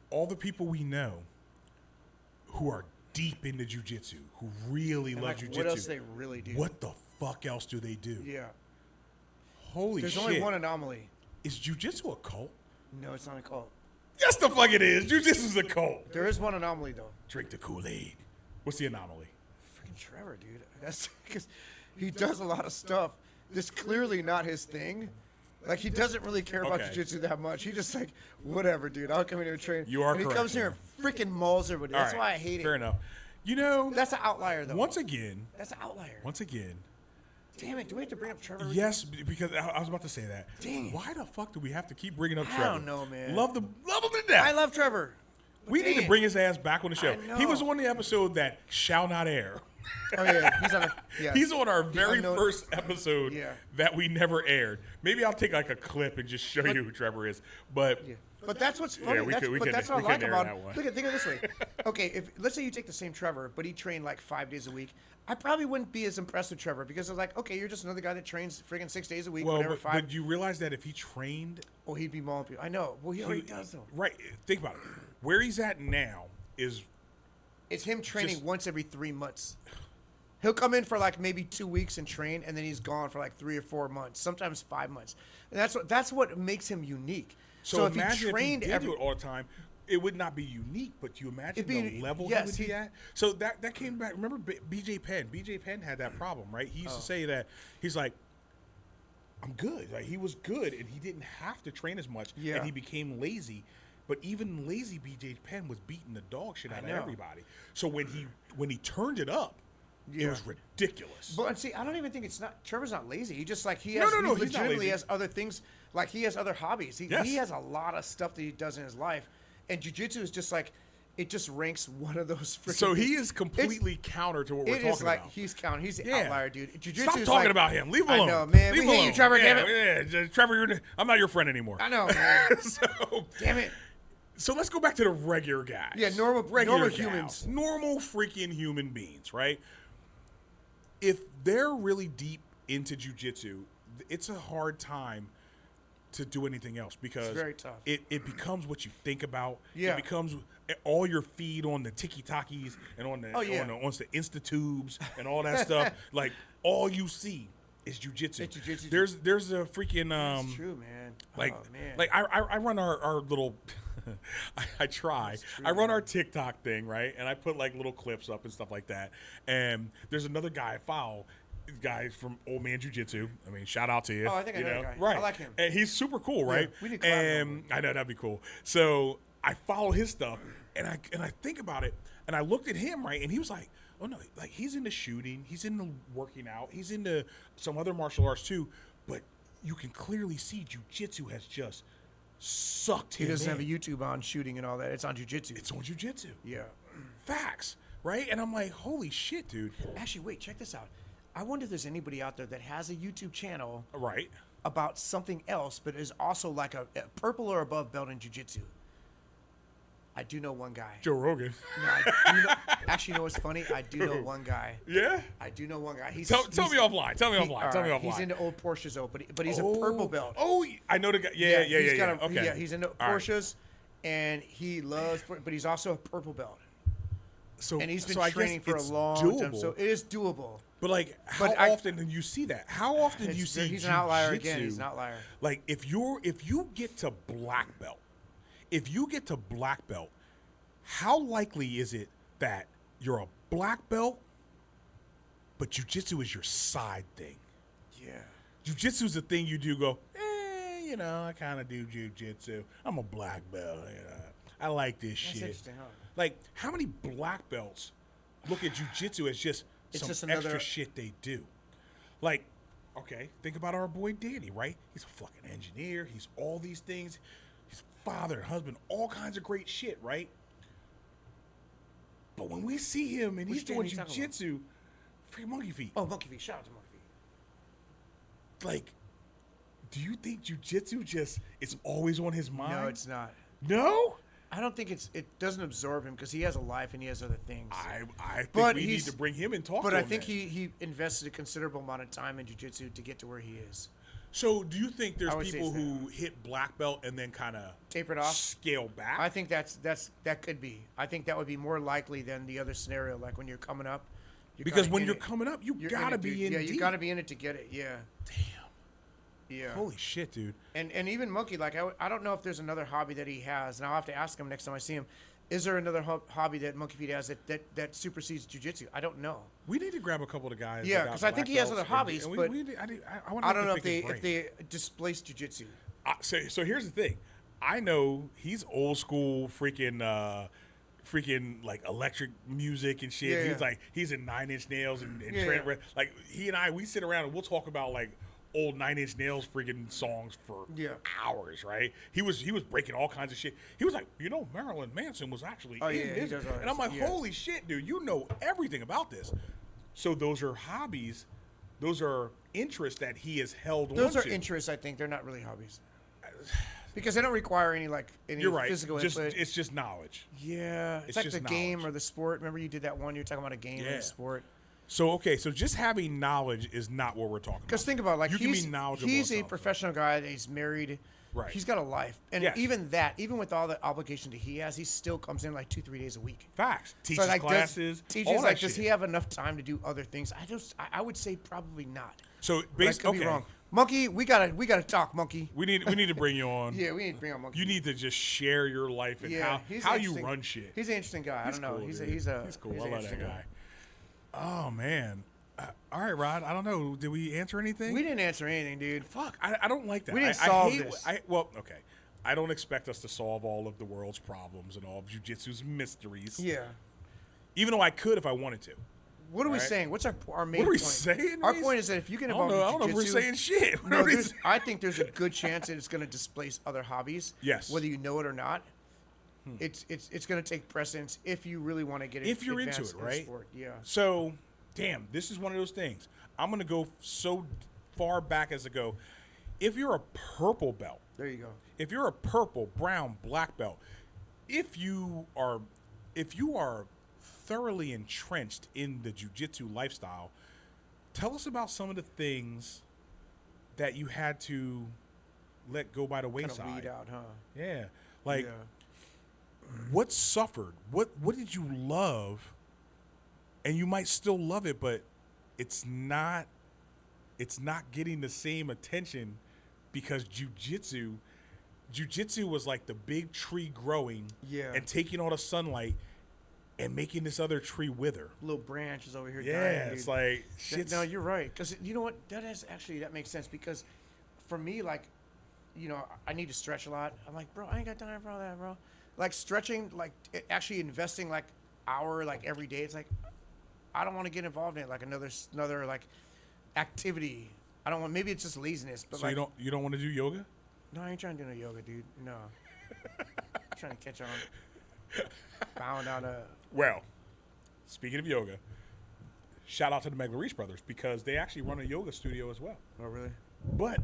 all the people we know who are deep into jujitsu, who really love Like, jujitsu. what else they really do? What the fuck else do they do? Yeah. Holy There's shit. only one anomaly. Is jujitsu a cult? No, it's not a cult. Yes, the fuck it is. Jujitsu's a cult. There is one anomaly though. Drink the Kool-Aid. What's the anomaly? Freaking Trevor, dude. That's because he does a lot of stuff that's clearly not his thing. Like he doesn't really care about Okay. jiu-jitsu that much. He just like whatever, dude. I'll come in here and train. You are and he correct, comes here and freaking mauls everybody. All That's right, why I hate Fair it. enough. You know, That's an outlier though. once again, That's an outlier. Damn it! Do we have to bring up Trevor? yes, because I was about to say that. Dang it. Why the fuck do we have to keep bringing up I Trevor? don't know, man. Love him to death. I love Trevor. But We need to damn. bring his ass back on the show. I He was know. on the episode that shall not air. Oh yeah, he's on. Yeah. He's on our very unknown- first episode Yeah. that we never aired. Maybe I'll take like a clip and just show you who Trevor is. But Yeah. But that's what's funny. we that's, could- we but could- that's what we I like could air about that him. one. Think of it this way. Okay, if let's say you take the same Trevor, but he trained like 5 days a week, I probably wouldn't be as impressed with Trevor because I was like, okay, you're just another guy that trains friggin' 6 days a week, well, whatever, but, 5. but you realize that if he trained, Oh, he'd be mauling people. I know. Well, he already does though. right? Think about it. Where he's at now is It's him training Just- once every 3 months. He'll come in for like maybe 2 weeks and train, and then he's gone for like 3 or 4 months, sometimes 5 months. And that's what makes him unique. so. if Imagine he trained if he did every do it all the time. It would not be unique, but you imagine It'd be- the level yes, he would be he- at. So that came back. Remember BJ Penn? BJ Penn had that problem, right? He used Oh. to say that he's like, I'm good. Like he was good, and he didn't have to train as much, Yeah. and he became lazy. But even lazy BJ Penn was beating the dog shit out of know. everybody. So when he turned it up, it Yeah. was ridiculous. But see, I don't even think it's not. Trevor's not lazy. He just like he No, has. no, no, he he's not legitimately lazy. has other things. Like he has other hobbies. Yes. He has a lot of stuff that he does in his life, and jujitsu is just like, it just ranks one of those. Freaking So he things. is completely counter to what we're It talking is like about. he's counting. He's the Yeah. outlier, dude. Jiu-jitsu Stop is talking like- about him. Leave him I alone. know, man. Leave We him hate you, alone. Trevor. Yeah, Damn it. yeah, Trevor, I'm not your friend anymore. I know, man. So, Damn it. so let's go back to the regular guys. Yeah, normal regular humans. gals. Normal freaking human beings, right? If they're really deep into jujitsu, it's a hard time to do anything else because very tough. It becomes what you think about. Yeah. It becomes all your feed on the tiki-takis and on the Oh, yeah. on the Insta-tubes and all that stuff. Like all you see is jujitsu. It's jujitsu. There's a freaking It's true, man. like, oh, man. like I run our little, I try. I run our TikTok thing, right? And I put like little clips up and stuff like that. And there's another guy I follow, guy from Old Man Jiu Jitsu. I mean, shout out to you. Oh, I think I you know that guy. Right. I like him. And he's super cool, right? we need to collab And I know that'd be cool. So I follow his stuff, and I think about it, and I looked at him, right, and he was like, oh no, like he's into shooting, he's into working out, he's into some other martial arts too, but you can clearly see jujitsu has just sucked he him doesn't in. have a YouTube on shooting and all that. It's on jujitsu. It's on jujitsu. Yeah. Facts, right? And I'm like, holy shit, dude. Actually, wait, check this out. I wonder if there's anybody out there that has a YouTube channel Right. about something else, but is also like a purple or above belt in jiu-jitsu. I do know one guy. Joe Rogan. No, I do know, actually, you know what's funny? I do know one guy. Yeah. I do know one guy. Tell me offline. Tell me offline. He's into old Porsches, though, but he's a purple belt. Oh, I know the guy. Yeah. Okay. Yeah, he's into Porsches, and he loves, but he's also a purple belt. So And he's been I guess training for a it's long time, doable. so it is doable. But like, how often do you see that? How often do you see? He's an outlier jiu-jitsu? again. He's an outlier. Like if you get to black belt, how likely is it that you're a black belt, but jiu-jitsu is your side thing? Yeah. Jiu-jitsu is the thing you do. Go, I kind of do jiu-jitsu. I'm a black belt. I like this That's shit. interesting, huh? Like, how many black belts look at jiu-jitsu as just some just another- extra shit they do? Like, okay, think about our boy Danny, right? He's a fucking engineer. He's all these things. He's father, husband, all kinds of great shit, right? But when we see him and Which he's doing Danny you talking about? jiu-jitsu, freaking monkey feet. Oh, Monkey Feet. Shout out to Monkey Feet. Like, do you think jiu-jitsu just is always on his mind? No, it's not. No? I don't think it doesn't absorb him because he has a life and he has other things. I think But we need he's- to bring him and talk But to I him think then. he invested a considerable amount of time in jiu-jitsu to get to where he is. So, do you think there's I would say people it's who hit black belt and then kind of Taper it off? scale back? I think that could be. I think that would be more likely than the other scenario, like when you're coming up. because kinda when in you're it. coming up, you You're gotta it, be dude. in Yeah, deep. you gotta be in it to get it. Yeah. Damn. Yeah. Holy shit, dude. And even Monkey, like I don't know if there's another hobby that he has, and I'll have to ask him next time I see him. Is there another hobby that Monkey Feet has that supersedes jiu-jitsu? I don't know. We need to grab a couple of the guys. Yeah, that got 'cause I think black he has belts other hobbies, and but I wanna I don't know pick his brain. if they displace jiu-jitsu. So here's the thing. I know he's old school freaking like electric music and shit. Yeah, He's in 9 Inch Nails and Yeah, Trent yeah. like he and I, we sit around and we'll talk about like old 9 Inch Nails freaking songs for Yeah. hours, right? He was breaking all kinds of shit. He was like, Marilyn Manson was actually Oh, in yeah, he this. does all that And I'm like, stuff, yeah. holy shit, dude, you know everything about this. So those are hobbies, those are interests that he has held Those on are to. interests, I think. They're not really hobbies. Because they don't require any You're right. physical Just, input. it's just knowledge. Yeah, it's it's like just the game knowledge. or the sport. Remember you did that one? You were talking about a game or Yeah. a sport. So okay, so just having knowledge is not what we're talking about. Because think about it, like you can he's be knowledgeable. he's in a something. professional guy. That he's married. Right. He's got a life, and Yes. even with all the obligation that he has, he still comes in like 2-3 days a week. Facts. Teaches classes. Teaches all that like, does shit. he have enough time to do other things? I would say probably not. So But I based, could okay, be wrong. Monkey, we gotta talk, Monkey. we need to bring you on. Yeah, we need to bring on Monkey. You need to just share your life and he's how an you interesting- run shit. He's an interesting guy. I don't know. Cool, He's dude. he's cool. he's I an love that interesting guy. Oh man. All right, Rod. I don't know. Did we answer anything? We didn't answer anything, dude. Fuck. I don't like that. We didn't I solve hate, this. Well, okay. I don't expect us to solve all of the world's problems and all of jiu-jitsu's mysteries. Yeah. Even though I could if I wanted to. What are we Alright. saying? What's our main What are we point? saying, Our Reese? point is that if you get I don't involved know. I in don't know if we're jiu-jitsu, saying shit. What no, are we there's, saying? I think there's a good chance that it's going to displace other hobbies. Yes. Whether you know it or not, it's going to take precedence if you really want to get If you're into advanced it, in the right? Sport. Yeah. So, damn, this is one of those things. I'm going to go so far back as to go. If you're a purple belt, There you go. if you're a purple, brown, black belt, if you are thoroughly entrenched in the jiu-jitsu lifestyle, tell us about some of the things that you had to let go by the Kind wayside. of weed out, huh? Yeah. Like yeah. what suffered? What did you love? And you might still love it, but it's not getting the same attention because jiu-jitsu was like the big tree growing Yeah. and taking all the sunlight and making this other tree wither. Little branches over here. Yeah, dying, it's dude. like shit's, No, you're right. Because you know what? That makes sense. Because for me, like, I need to stretch a lot. I'm like, bro, I ain't got time for all that, bro. Like stretching, like actually investing like hour, like every day. It's like I don't want to get involved in it. Like another like activity. I don't want. Maybe it's just laziness. But so like, you don't want to do yoga? no, I ain't trying to do no yoga, dude. No, I'm trying to catch on. Bound out a. Well, speaking of yoga, shout out to the Megler brothers because they actually run a yoga studio as well. Oh really? But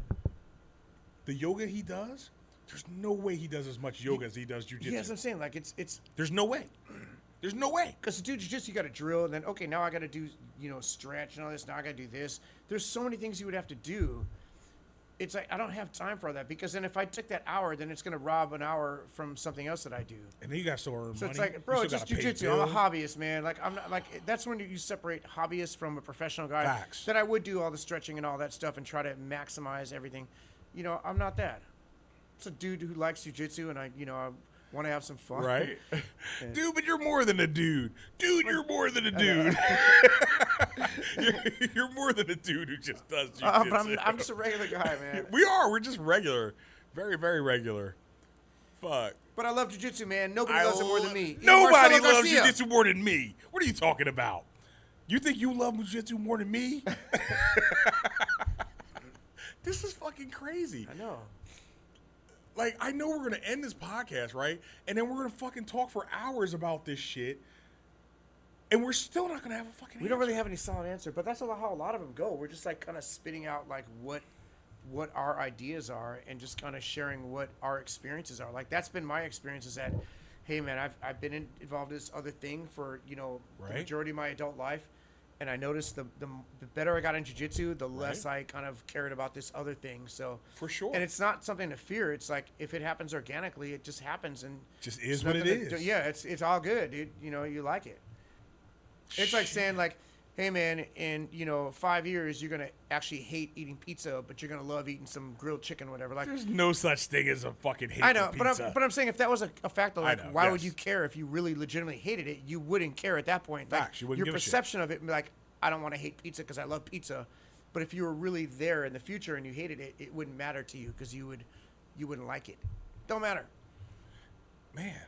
the yoga he does, There's no way he does as much yoga as he does jujitsu. Yeah, that's what I'm saying. Like it's There's no way. There's no way. because to do jiu-jitsu, you got to drill, and then okay, now I got to do stretch and all this. Now I got to do this. There's so many things you would have to do. It's like I don't have time for that because then if I took that hour, then it's gonna rob an hour from something else that I do. And then you got to still earn So money. it's like, You bro, still it's just gotta pay jujitsu. I'm a bills. hobbyist, man. Like I'm not like that's when you separate hobbyist from a professional guy. Facts. That I would do all the stretching and all that stuff and try to maximize everything. I'm not that. It's a dude who likes jujitsu, and I want to have some fun. Right? Dude, but you're more than a dude. Dude, you're more than a dude. you're more than a dude who just does jujitsu. But I'm just a regular guy, man. We are. We're just regular. Very, very regular. Fuck. But I love jujitsu, man. Nobody loves it more than me. Even Nobody Marcelo loves Garcia. jujitsu more than me. What are you talking about? You think you love jujitsu more than me? This is fucking crazy. I know. Like, I know we're going to end this podcast, right? And then we're going to fucking talk for hours about this shit. And we're still not going to have a fucking We don't really have any solid answer, but that's how a lot of them go. We're just like kind of spitting out like what our ideas are and just kind of sharing what our experiences are. Like that's been my experience is that, hey man, I've been involved in this other thing for the Right. majority of my adult life, and I noticed the better I got in jiu-jitsu, the less I kind of cared about this other thing. So For sure. and it's not something to fear. It's like if it happens organically, it just happens and Just is it's what it nothing to is. do- yeah, it's all good, dude. You like it. It's like saying like, hey man, in 5 years you're gonna actually hate eating pizza, but you're gonna love eating some grilled chicken, whatever. Like There's no such thing as a fucking hate I know, for pizza. but I'm saying if that was a factor, like know, why would yes. you care if you really legitimately hated it? You wouldn't care at that point. Like Facts, you wouldn't your give a shit. perception of it, would be like I don't want to hate pizza because I love pizza, but if you were really there in the future and you hated it, it wouldn't matter to you because you wouldn't like it. Don't matter. Man,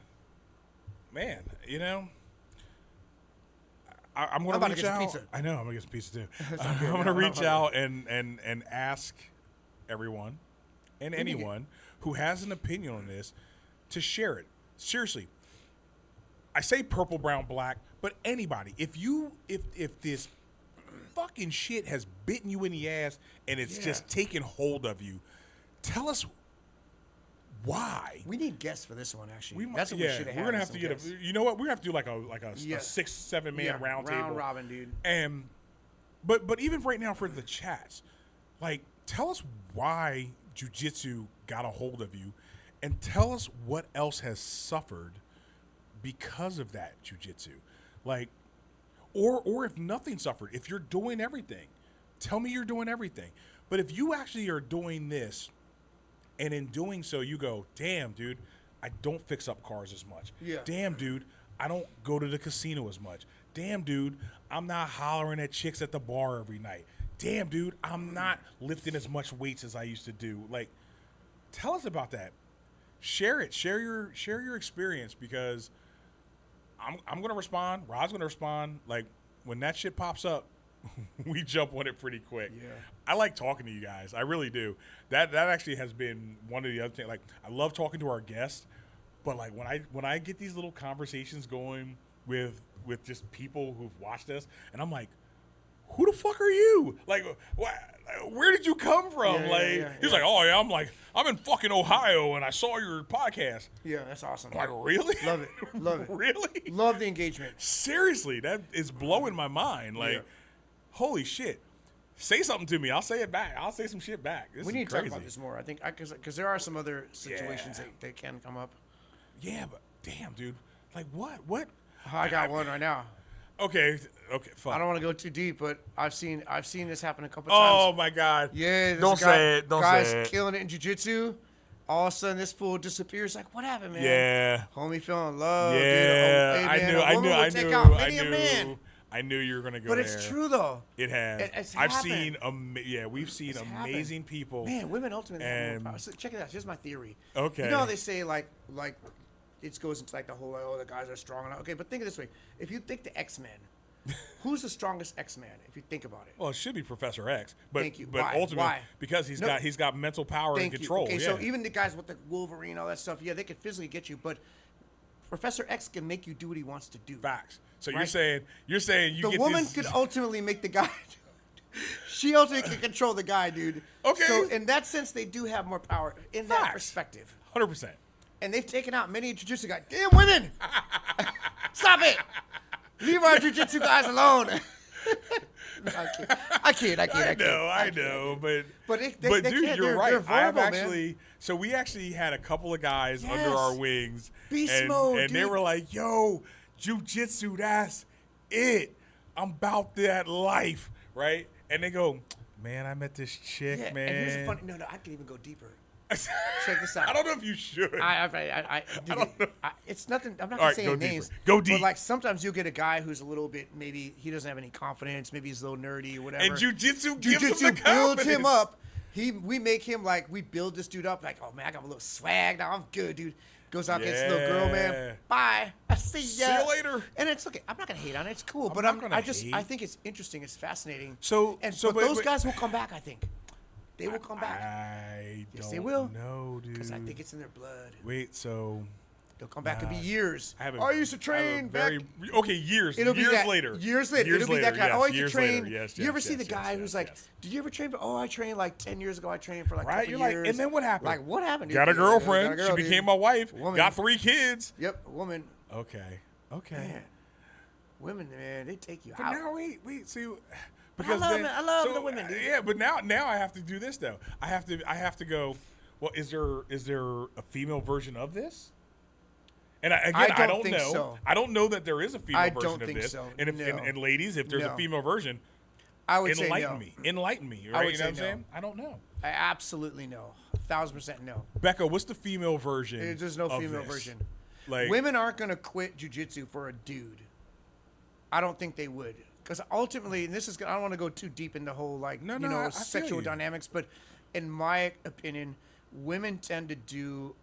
I'm going I'm about to to reach get some out. pizza. I know, I'm going to get some pizza too. I'm going to reach out and ask everyone and anyone who has an opinion on this to share it. Seriously. I say purple, brown, black, but anybody. If this fucking shit has bitten you in the ass and it's just taken hold of you, tell us why. We need guests for this one, actually. We That's what we should have. We're gonna have to get a. You know what? We have to do like a Yeah. 6-7 man round table. round robin, dude. And but even right now for the chats, like tell us why jiu-jitsu got a hold of you, and tell us what else has suffered because of that jiu-jitsu, like, or if nothing suffered, if you're doing everything, tell me you're doing everything. But if you actually are doing this. And in doing so, you go, damn, dude, I don't fix up cars as much. Yeah. Damn, dude, I don't go to the casino as much. Damn, dude, I'm not hollering at chicks at the bar every night. Damn, dude, I'm not lifting as much weights as I used to do. Like, tell us about that. Share it. Share your experience because I'm gonna respond. Rod's gonna respond. Like when that shit pops up, we jump on it pretty quick. Yeah. I like talking to you guys. I really do. That actually has been one of the other things. Like I love talking to our guests, but like when I get these little conversations going with just people who've watched us, and I'm like, who the fuck are you? Like, where did you come from? He's like, oh yeah, I'm in fucking Ohio, and I saw your podcast. Yeah, that's awesome. I'm like, really? Love it. Love it. Really? Love the engagement. Seriously, that is blowing my mind. Like, holy shit. Say something to me. I'll say it back. I'll say some shit back. This We is need to crazy. talk about this more. I think because there are some other situations that can come up. Yeah, but damn, dude. Like, what? I got one right now. Okay, fuck. I don't want to go too deep, but I've seen this happen a couple Oh times. my god. Yeah, this Don't guy, say it, don't guy's say it. killing it in jiu-jitsu. All of a sudden, this fool disappears. Like, what happened, man? Yeah. Homie feeling love. Yeah. Dude. Hey, man, I a woman would take out many a man. I knew you were gonna go But there. it's true though. It has. It's I've happened. seen. We've seen It's amazing people. Man, women ultimately have more And- power. So check it out. Here's my theory. Okay. You know how they say like it goes into like the whole the guys are strong enough. Okay, but think of it this way: if you think the X-Men, who's the strongest X-Man? If you think about it. Well, it should be Professor X, but Thank you. but Why? ultimately Why? because he's got mental power Thank and you. control. Okay, yeah. so even the guys with the Wolverine, all that stuff, yeah, they can physically get you, but Professor X can make you do what he wants to do. facts. So Right? you're saying you The get woman this, could ultimately make the guy. She ultimately can control the guy, dude. Okay. So in that sense, they do have more power in that Facts. perspective. 100%. And they've taken out many jiu-jitsu guys. Damn women! Stop it! Leave our jiu-jitsu guys alone. I kid. I know, but they dude, can't. you're They're right. I have vulnerable, actually. man. So we actually had a couple of guys Yes. under our wings, Beast and, mode, and they dude. were like, "Yo, jiu-jitsu, that's it. I'm about that life, right?" And they go, "Man, I met this chick, Yeah, man." and here's the funny. No, I can even go deeper. Check this out. I don't know if you should. It's nothing. I'm not All gonna right, say go any deeper. names. Go deep. But like sometimes you'll get a guy who's a little bit, maybe he doesn't have any confidence. Maybe he's a little nerdy or whatever. And jiu-jitsu gives him the builds confidence. him up. We make him like, we build this dude up like, oh man, I got a little swag now. I'm good, dude. Goes out, gets a little girl, Yeah. man. Bye. I see ya. See you later. And it's okay. I'm not gonna hate on it. It's cool. But not gonna I hate. think it's interesting. It's fascinating. So- but but- those guys will come back. I think they will come back. I Yes, don't they will. know, dude. Because I think it's in their blood. Wait, so They'll come back. It'll be Nah. years. I have a, I used to I have a train very back. okay years. It'll be years that, later. Years later. Years It'll be that later, guy. yes, Oh, I used to years train. later, yes, you ever yes, see the yes, guy yes, who's yes, like, yes. did you ever train? Oh, I trained like 10 years ago. I trained for like a Right? couple You're like, years. and then what happened? Like, what happened? Got a dude? girlfriend. Got a girl, she became dude. my wife. Woman. Got 3 kids. Yep, woman. Okay. Man, women, man, they take you But out. now wait. See, I because love then, it. I love so, the women, dude. Yeah, but now I have to do this though. I have to go. Well, is there a female version of this? And I don't think know. so. I don't know that there is a female I version don't of think this. so. And if No. and ladies, if there's a No. female version, I would say enlighten no. me. Enlighten me. I Right? would You know say what I'm no. saying? I don't know. I absolutely no. 1,000% no. Becca, what's the female version? There's no of female this? version. Like Women aren't going to quit jujitsu for a dude. I don't think they would. Because ultimately, and this is, I don't want to go too deep into the whole, like, No, you no, know, I feel sexual you. dynamics, but in my opinion, women tend to do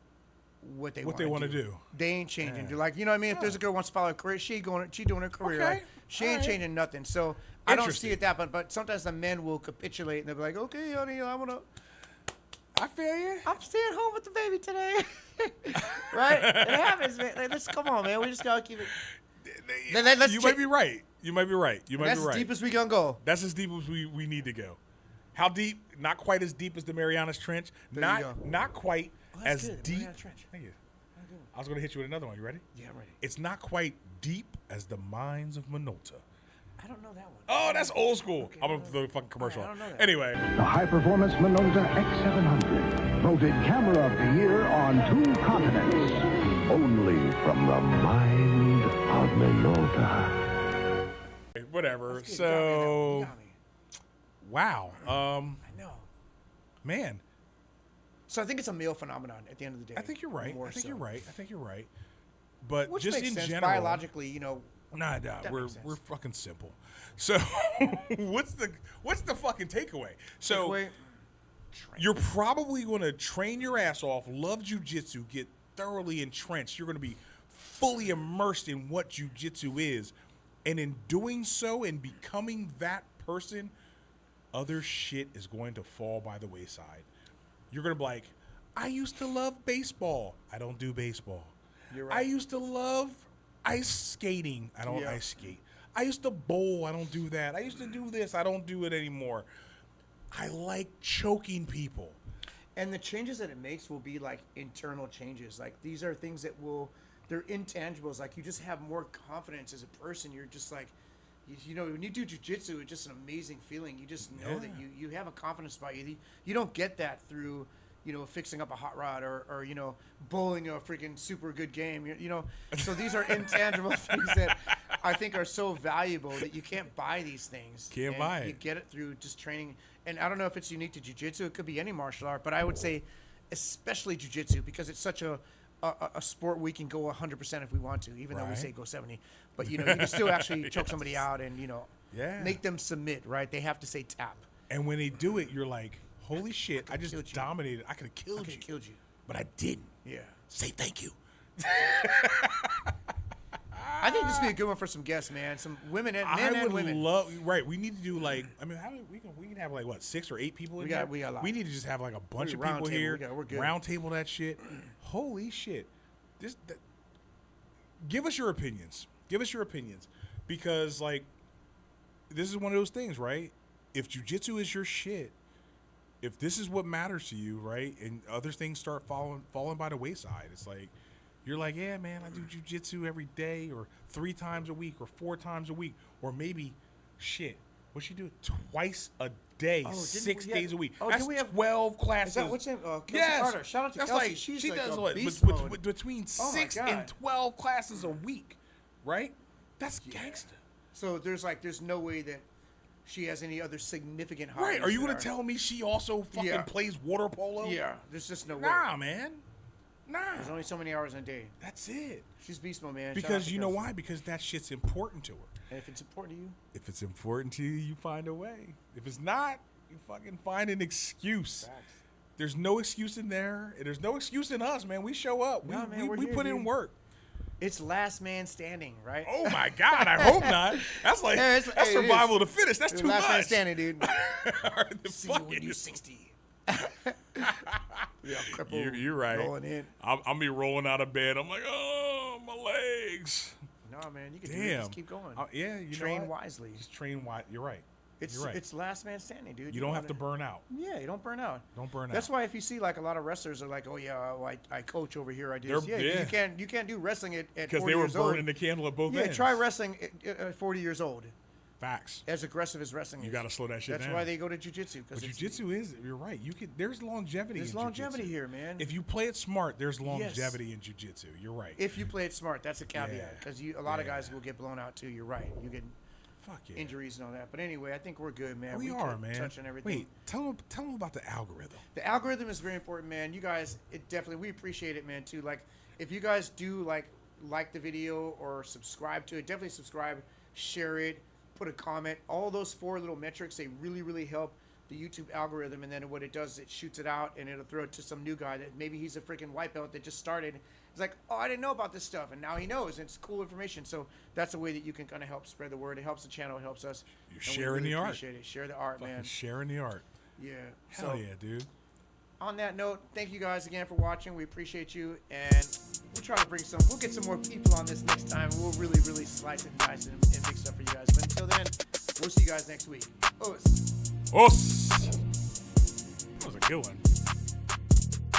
what they What want they to wanna do. They ain't changing. They're like, you know what I mean? If there's a girl who wants to follow a career, she doing her career. Okay. Like, she ain't Alright. changing nothing. So I don't see Interesting. it that, but sometimes the men will capitulate and they'll be like, okay, honey, I want to. I feel you. I'm staying home with the baby today. Right? It happens, man. Like, let's come on, man. We just gotta keep it. Let's You check- might be right. You might be right. You might That's be right. as deep as we gonna go. That's as deep as we need to go. How deep? Not quite as deep as the Marianas Trench. There you go. Not quite that's as good, deep. Mariana Trench. Thank you. I was gonna hit you with another one. You ready? Yeah, I'm ready. It's not quite deep as the mines of Minolta. I don't know that one. Oh, that's old school. I'm gonna throw the fucking commercial. I don't know that. Anyway, The high-performance Minolta X700, voted Camera of the Year on 2 continents. Only from the mind of Minolta. whatever. That's good. So, You got me. wow. I know. Man, So I think it's a male phenomenon at the end of the day. I think you're right. More I think so. you're right. I think you're right. But Which just makes in sense. general, Biologically, you know. Nah, That we're makes sense. we're fucking simple. So what's the fucking takeaway? So Takeaway, you're probably gonna train your ass off, love jujitsu, get thoroughly entrenched. You're gonna be fully immersed in what jujitsu is, and in doing so and becoming that person, other shit is going to fall by the wayside. You're gonna be like, I used to love baseball. I don't do baseball. You're I right. used to love ice skating. I don't Yeah. ice skate. I used to bowl. I don't do that. I used to do this. I don't do it anymore. I like choking people. And the changes that it makes will be like internal changes. Like these are things that they're intangibles. Like you just have more confidence as a person. You're just like, you know, when you do jujitsu, it's just an amazing feeling. You just know that you have a confidence about you. You don't get that through, you know, fixing up a hot rod or you know, bowling a freaking super good game. You know, so these are intangible things that I think are so valuable that you can't buy these things. Can't And buy it. You get it through just training. And I don't know if it's unique to jiu-jitsu. It could be any martial art, but I would say especially jiu-jitsu because it's such a sport we can go 100% if we want to, even though we Right. say go 70. But, you know, you can still actually choke somebody out and, you know, Yeah. make them submit, right? They have to say tap. And when they do it, you're like, holy shit, I just killed you. dominated. I could have I killed could you. have killed you. But I didn't. Yeah. Say thank you. I think this would be a good one for some guests, man. Some women and men I and would women. love. Right, we need to do like. I mean, we can have like what 6 or 8 people in We got- here. we got a lot. We need to just have like a bunch We of round people table. here. We're good. Round table that shit. Holy shit! Give us your opinions. Give us your opinions, because like, this is one of those things, right? If jujitsu is your shit, if this is what matters to you, right, and other things start falling by the wayside, it's like you're like, yeah, man, I do jujitsu every day, or 3 times a week, or 4 times a week, or maybe, shit, what she do twice a day, 6 days a week. Oh, that's did we have 12 classes. Is that what's in? Kelsey Yes. Carter. Shout out to That's Kelsey. like, She's she like does a what beast mode. between Oh my 6 and God. 12 classes a week, right? That's gangster. So there's no way that she has any other significant hobbies. Right? Are you that gonna tell me she also fucking plays water polo? Yeah, there's just no way. Nah, man. Nah. There's only so many hours in a day. That's it. She's beast mode, man. Shout out Because to you know Kelsey. why? Because that shit's important to her. And if it's important to you, If it's important to you, you find a way. If it's not, you fucking find an excuse. facts. There's no excuse in there. And there's no excuse in us, man. We show up. Nah, man, we we're we here, put in dude. work. It's last man standing, right? Oh my God, I hope not. That's like Yeah, that's it is. survival of the fittest. That's It's too last man much. standing, dude. The See you fucking- when you're 60. Yeah, You're right. Rolling in. I'll be rolling out of bed. I'm like, oh, my legs. No, man, you can do it. Damn. Just keep going. Yeah, you Train know what? wisely. Just train wise. You're right. You're right. It's last man standing, dude. You don't have wanna- to burn out. Yeah, you don't burn out. Don't burn out. That's why if you see like a lot of wrestlers are like, oh yeah, well, I coach over here. I do. They're- This. Yeah, 'cause yeah. you can't do wrestling at 40 Because they were years old. burning the candle at both Yeah, ends. try wrestling at 40 years old. Facts. As aggressive as wrestling You is. got to slow that shit That's down. why they go to jiu-jitsu. But jiu-jitsu is, you're right. There's longevity There's in longevity jiu-jitsu. here, man. If you play it smart, there's longevity in jiu-jitsu. You're right. If you play it smart, that's a caveat. Yeah. Because a lot of Yeah. guys will get blown out too. You're right. You get Fuck yeah. injuries and all that. But anyway, I think we're good, man. We are, could man. touch on everything. Wait, tell them about the algorithm. The algorithm is very important, man. You guys, we appreciate it, man, too. Like, if you guys do like the video or subscribe to it, definitely subscribe, share it, put a comment. All those 4 little metrics, they really, really help the YouTube algorithm. And then what it does, it shoots it out and it'll throw it to some new guy that maybe he's a freaking white belt that just started. He's like, oh, I didn't know about this stuff, and now he knows. And it's cool information. So that's a way that you can kind of help spread the word. It helps the channel. It helps us. You're And we sharing really the art. Appreciate it. Share the art, Fucking man. sharing the art. Yeah. Hell so, yeah, dude. on that note, thank you guys again for watching. We appreciate you, and we'll try to we'll get some more people on this next time. We'll really, really slice and dice and mix up for you guys. But until then, we'll see you guys next week. Us. Us. That was a good one.